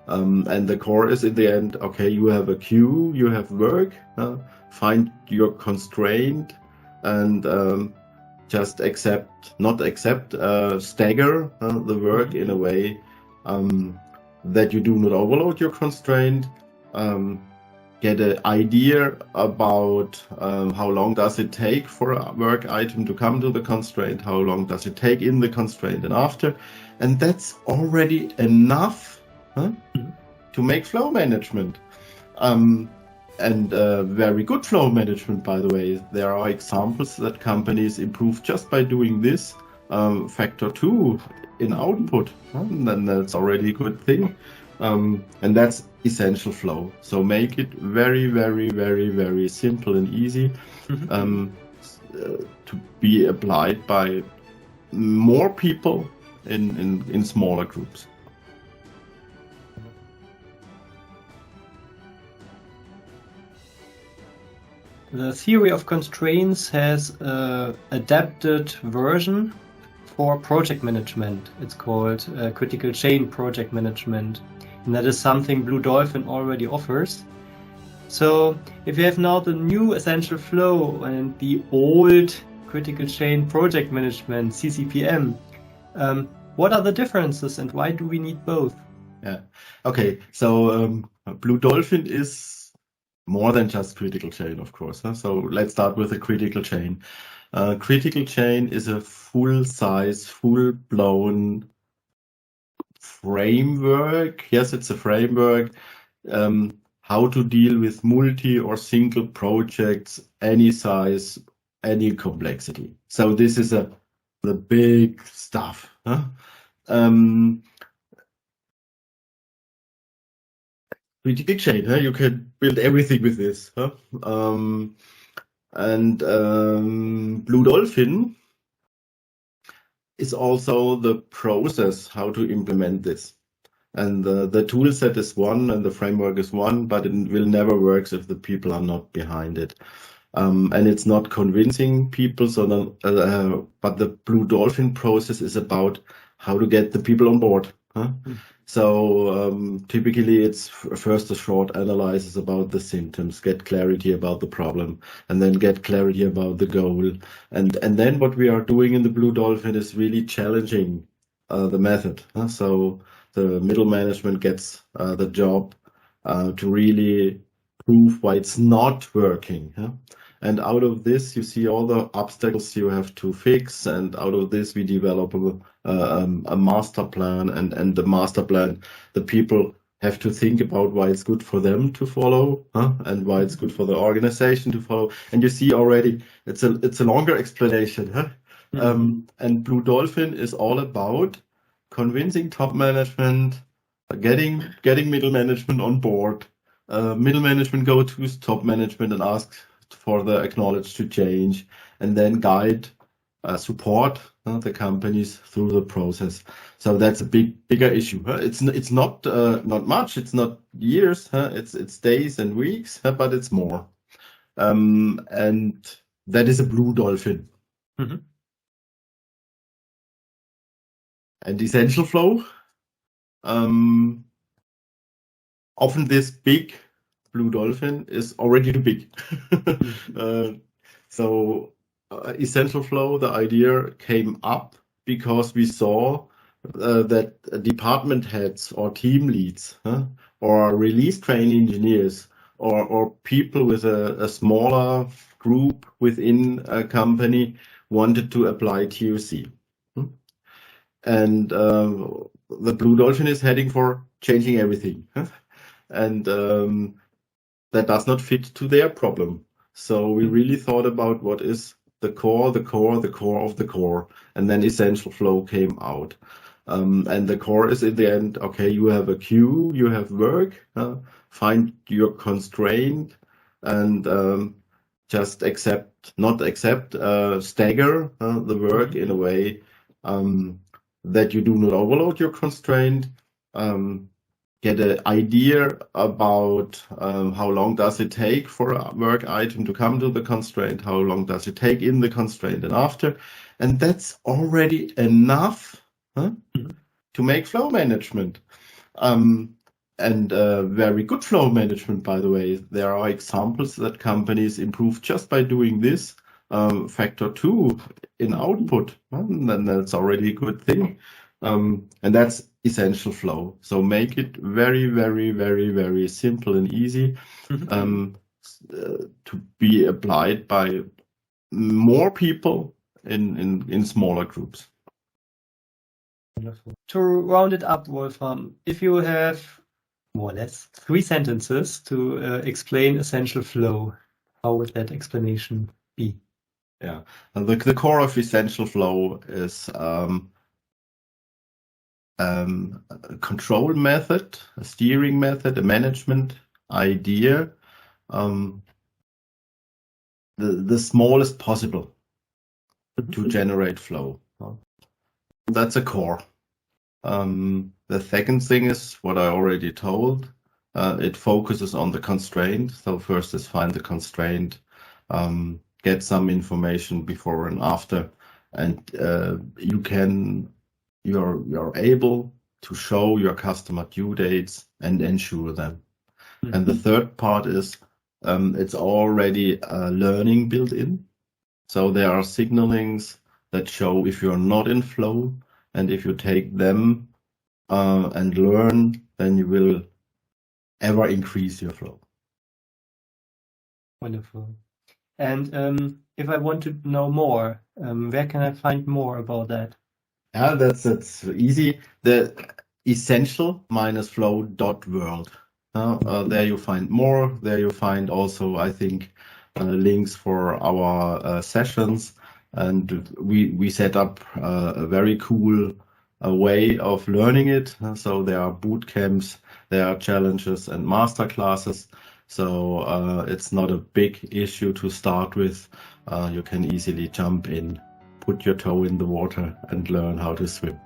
And the core is in the end, okay, you have a queue, you have work, find your constraint, and just stagger the work in a way that you do not overload your constraint. Get an idea about how long does it take for a work item to come to the constraint, how long does it take in the constraint and after, and that's already enough to make flow management. And very good flow management, by the way. There are examples that companies improve just by doing this factor 2 in output, and then that's already a good thing. And that's essential flow. So make it very, very, very, very simple and easy to be applied by more people in smaller groups. The theory of constraints has an adapted version for project management. It's called critical chain project management. And that is something Blue Dolphin already offers. So if you have now the new essential flow and the old critical chain project management, CCPM, what are the differences and why do we need both? Yeah. Okay. So Blue Dolphin is more than just critical chain, of course. So let's start with a critical chain. Critical chain is a full-size, full-blown framework. Yes, it's a framework. How to deal with multi or single projects, any size, any complexity. So this is the big stuff. Critical chain, you can build everything with this. And Blue Dolphin is also the process how to implement this. And the tool set is one and the framework is one, but it will never work if the people are not behind it. And it's not convincing people, but the Blue Dolphin process is about how to get the people on board. So typically it's first a short analysis about the symptoms, get clarity about the problem, and then get clarity about the goal. And then what we are doing in the Blue Dolphin is really challenging the method. So the middle management gets the job to really prove why it's not working. And out of this, you see all the obstacles you have to fix. And out of this, we develop a master plan. And the master plan, the people have to think about why it's good for them to follow, and why it's good for the organization to follow. And you see already, it's a longer explanation. And Blue Dolphin is all about convincing top management, getting middle management on board. Middle management go to top management and ask for the acknowledge to change, and then guide, support the companies through the process. So that's a bigger issue. It's not much. It's not years. It's days and weeks, but it's more. And that is a Blue Dolphin. And essential flow. Often this big Blue Dolphin is already too big. So essential flow, the idea came up because we saw that department heads or team leads or release train engineers or people with a smaller group within a company wanted to apply TOC. And the Blue Dolphin is heading for changing everything. And that does not fit to their problem. So we really thought about what is the core of the core, and then essential flow came out. And the core is in the end, okay, you have a queue, you have work, find your constraint, and just stagger the work in a way that you do not overload your constraint. Get an idea about how long does it take for a work item to come to the constraint, how long does it take in the constraint and after, and that's already enough to make flow management. very good flow management, by the way. There are examples that companies improve just by doing this factor 2 in output. And then that's already a good thing. And that's essential flow. So make it very, very, very, very simple and easy to be applied by more people in smaller groups. Wonderful. To round it up, Wolfram, if you have more or less 3 sentences to explain essential flow, how would that explanation be? Yeah, and the core of essential flow is a control method, a steering method, a management idea, the smallest possible to generate flow. That's a core. The second thing is what I already told. It focuses on the constraint. So first is find the constraint, get some information before and after, and you're able to show your customer due dates and ensure them. And the third part is it's already learning built in. So there are signalings that show if you're not in flow, and if you take them and learn, then you will ever increase your flow. Wonderful. And if I want to know more, where can I find more about that? Yeah, that's easy. The essential-flow.world. There you find more. There you find also, I think, links for our sessions. And we set up a very cool way of learning it. So there are boot camps, there are challenges and master classes. So it's not a big issue to start with. You can easily jump in, put your toe in the water and learn how to swim.